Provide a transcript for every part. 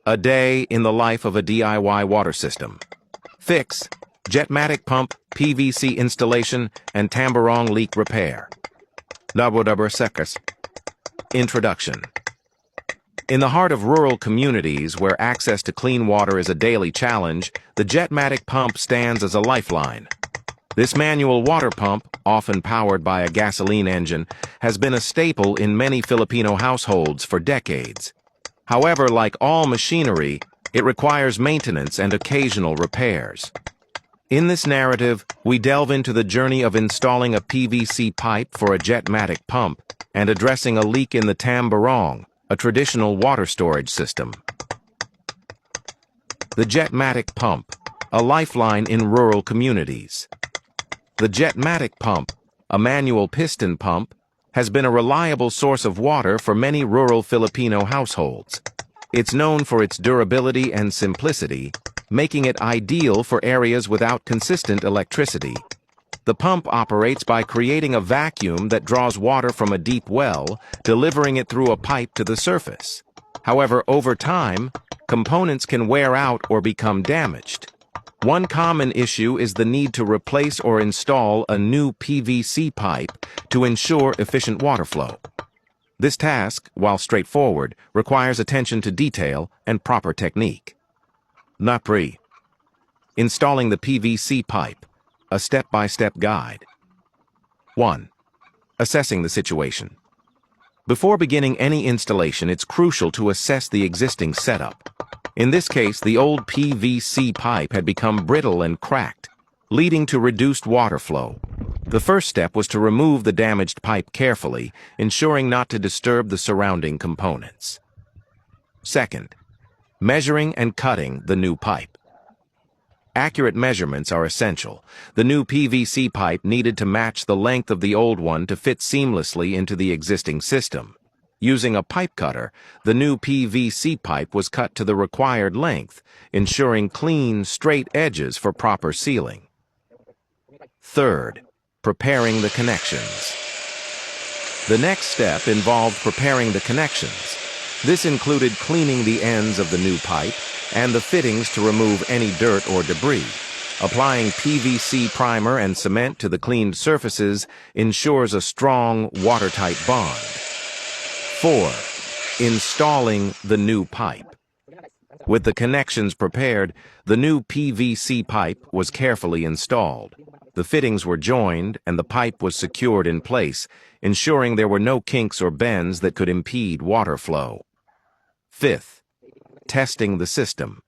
A day in the life of a DIY water system. Fix: Jetmatic pump, PVC installation, and Tamburong leak repair. Introduction. In the heart of rural communities where access to clean water is a daily challenge, the Jetmatic pump stands as a lifeline. This manual water pump, often powered by a gasoline engine, has been a staple in many Filipino households for decades. However, like all machinery, it requires maintenance and occasional repairs. In this narrative, we delve into the journey of installing a PVC pipe for a Jetmatic pump and addressing a leak in the Tambberong, a traditional water storage system. The Jetmatic pump, a lifeline in rural communities. The Jetmatic pump, a manual piston pump, has been a reliable source of water for many rural Filipino households. It's known for its durability and simplicity, making it ideal for areas without consistent electricity. The pump operates by creating a vacuum that draws water from a deep well, delivering it through a pipe to the surface. However, over time, components can wear out or become damaged. One common issue is the need to replace or install a new PVC pipe to ensure efficient water flow. This task, while straightforward, requires attention to detail and proper technique. Installing the PVC pipe, a step-by-step guide. 1. Assessing the situation. Before beginning any installation, it's crucial to assess the existing setup. In this case, the old PVC pipe had become brittle and cracked, leading to reduced water flow. The first step was to remove the damaged pipe carefully, ensuring not to disturb the surrounding components. Second, measuring and cutting the new pipe. Accurate measurements are essential. The new PVC pipe needed to match the length of the old one to fit seamlessly into the existing system. Using a pipe cutter, the new PVC pipe was cut to the required length, ensuring clean, straight edges for proper sealing. Third, preparing the connections. The next step involved preparing the connections. This included cleaning the ends of the new pipe and the fittings to remove any dirt or debris. Applying PVC primer and cement to the cleaned surfaces ensures a strong, watertight bond. 4. Installing the new pipe. With the connections prepared, the new PVC pipe was carefully installed. The fittings were joined and the pipe was secured in place, ensuring there were no kinks or bends that could impede water flow. 5th, testing the system.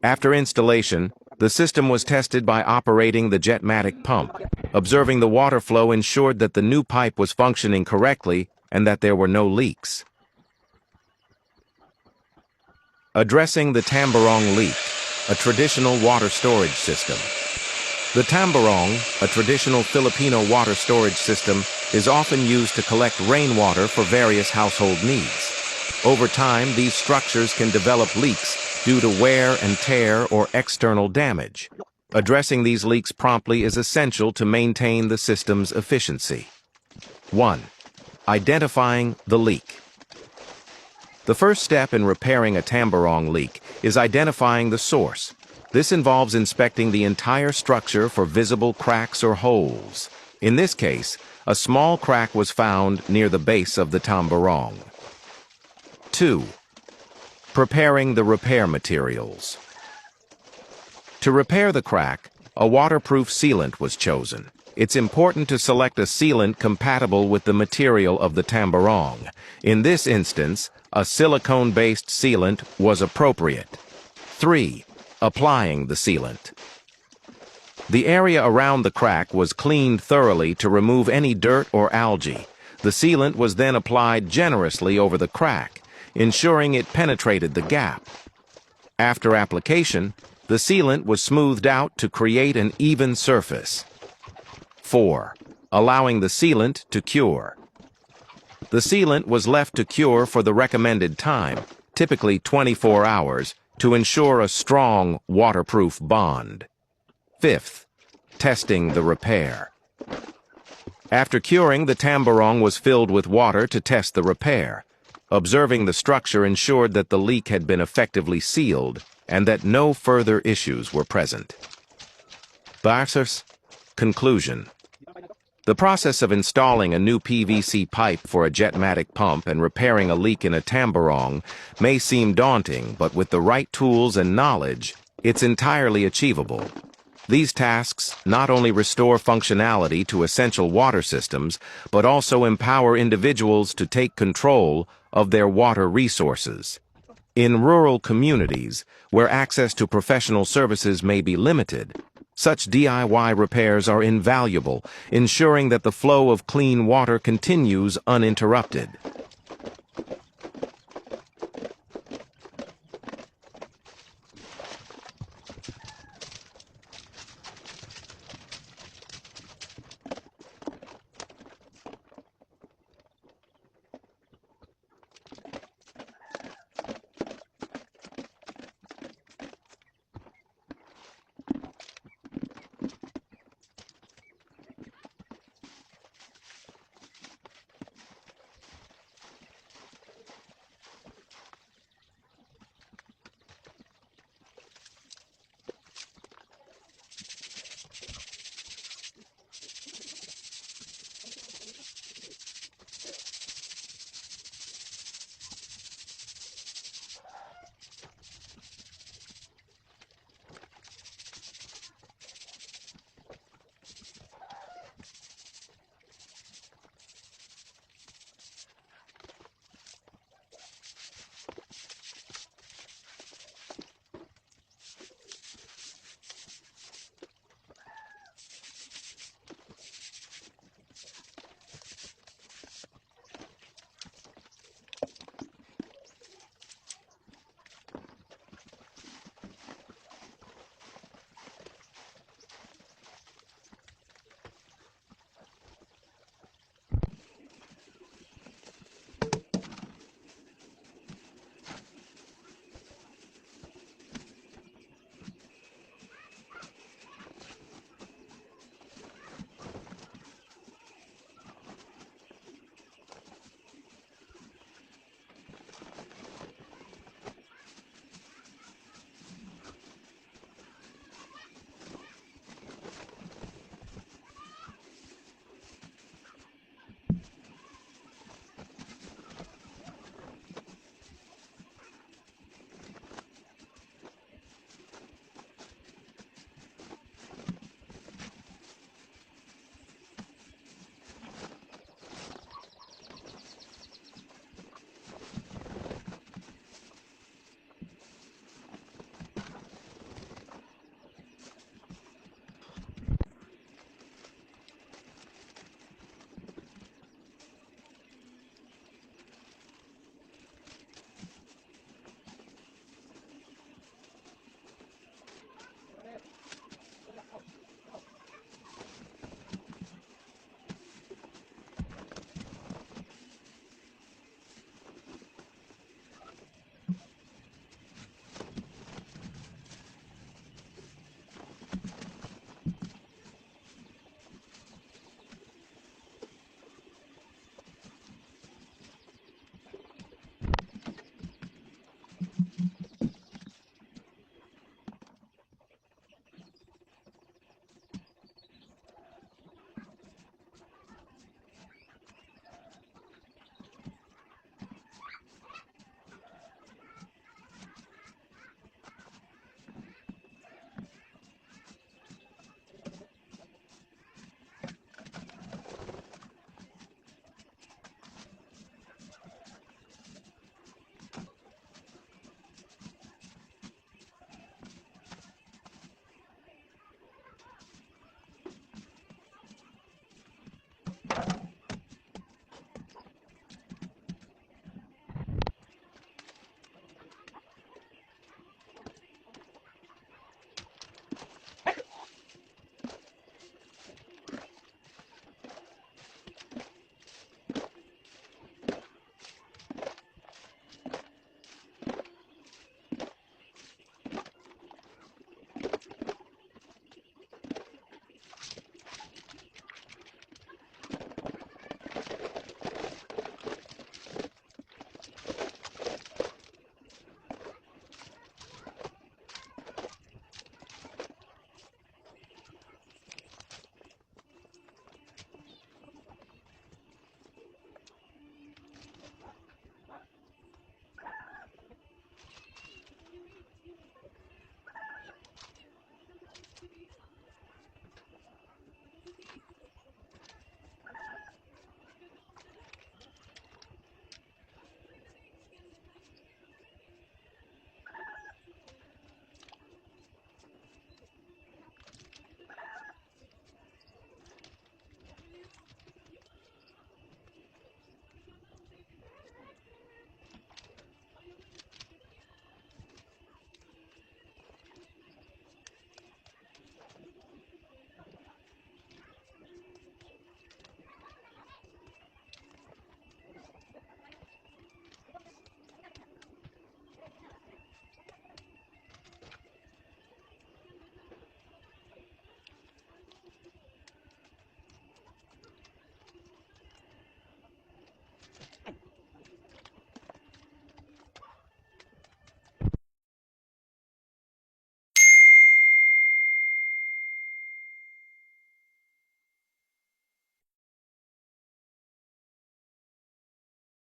After installation, the system was tested by operating the Jetmatic pump. Observing the water flow ensured that the new pipe was functioning correctly and that there were no leaks. Addressing the Tamburong leak, a traditional water storage system. The Tamburong, a traditional Filipino water storage system, is often used to collect rainwater for various household needs. Over time, these structures can develop leaks due to wear and tear or external damage. Addressing these leaks promptly is essential to maintain the system's efficiency. 1. Identifying the leak. The first step in repairing a Tamburong leak is identifying the source. This involves inspecting the entire structure for visible cracks or holes. In this case, a small crack was found near the base of the Tamburong. 2. Preparing the repair materials. To repair the crack, a waterproof sealant was chosen. It's important to select a sealant compatible with the material of the Tamburong. In this instance, a silicone-based sealant was appropriate. 3. Applying the sealant. The area around the crack was cleaned thoroughly to remove any dirt or algae. The sealant was then applied generously over the crack, ensuring it penetrated the gap. After application, the sealant was smoothed out to create an even surface. 4. Allowing the sealant to cure. The sealant was left to cure for the recommended time, typically 24 hours, to ensure a strong, waterproof bond. 5th, testing the repair. After curing, the Tamburong was filled with water to test the repair. Observing the structure ensured that the leak had been effectively sealed and that no further issues were present. Barsers. Conclusion. The process of installing a new PVC pipe for a Jetmatic pump and repairing a leak in a Tamburong may seem daunting, but with the right tools and knowledge, it's entirely achievable. These tasks not only restore functionality to essential water systems, but also empower individuals to take control of their water resources. In rural communities, where access to professional services may be limited, such DIY repairs are invaluable, ensuring that the flow of clean water continues uninterrupted.